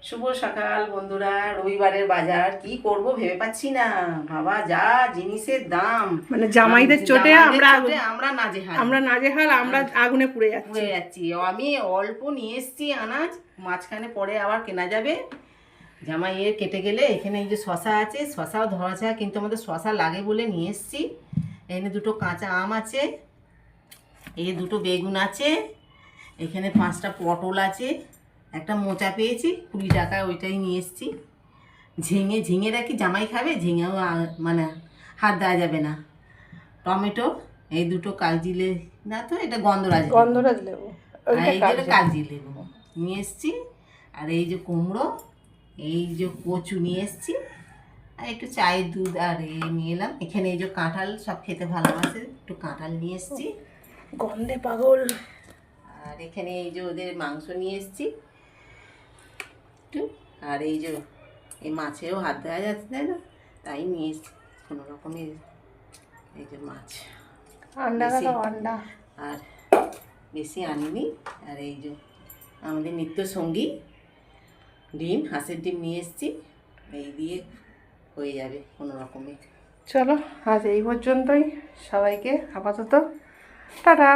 শুভ সকাল বন্ধুরা। রবিবারের বাজার কি করব ভেবে পাচ্ছি না বাবা, যা জিনিসের দাম। মানে জামাইদের চোটে আমরা নাজেহাল, আমরা আগুনে পুড়ে পুড়ে যাচ্ছি। আমি অল্প নিয়ে এসছি আনাজ, মাঝখানে পরে আবার কেনা যাবে। জামাইয়ের কেটে গেলে এখানে এই যে শশা আছে, শশাও ধরা যায়, কিন্তু আমাদের শশা লাগে বলে নিয়ে এসছি। এখানে দুটো কাঁচা আম আছে, এই দুটো বেগুন আছে, এখানে 5টা পটল আছে, একটা মোচা পেয়েছি 20 টাকায়, ওইটাই নিয়ে এসেছি। ঝিঙেটা কি জামাই খাবে? ঝিঙেও মানে হাত দেওয়া যাবে না। টমেটো, এই দুটো কাগজি লেবু, না তো এটা গন্ধরাজ লেবু, আর এই যে কাগজি লেবু নিয়ে এসেছি। আর এই যে কুমড়ো, এই যে কচু নিয়ে এসেছি, আর একটু চায়ের দুধ আর নিয়ে এলাম। এখানে এই যে কাঁঠাল, সব খেতে ভালোবাসে, একটু কাঁঠাল নিয়ে এসেছি, গন্ধে পাগল। আর এখানে এই যে ওদের মাংস নিয়ে এসেছি একটু, আর এই যে এই মাছেও হাত দেওয়া যাচ্ছে না, তাই নিয়ে এসেছি কোনো রকমের এই যে মাছ। আন্ডা আর বেশি আনিনি। আর এই যে আমাদের নিত্য সঙ্গী ডিম, হাঁসের ডিম নিয়ে এসেছি, এই দিয়ে হয়ে যাবে কোনো রকমে। চলো আজ এই পর্যন্তই, সবাইকে আপাতত টাটা।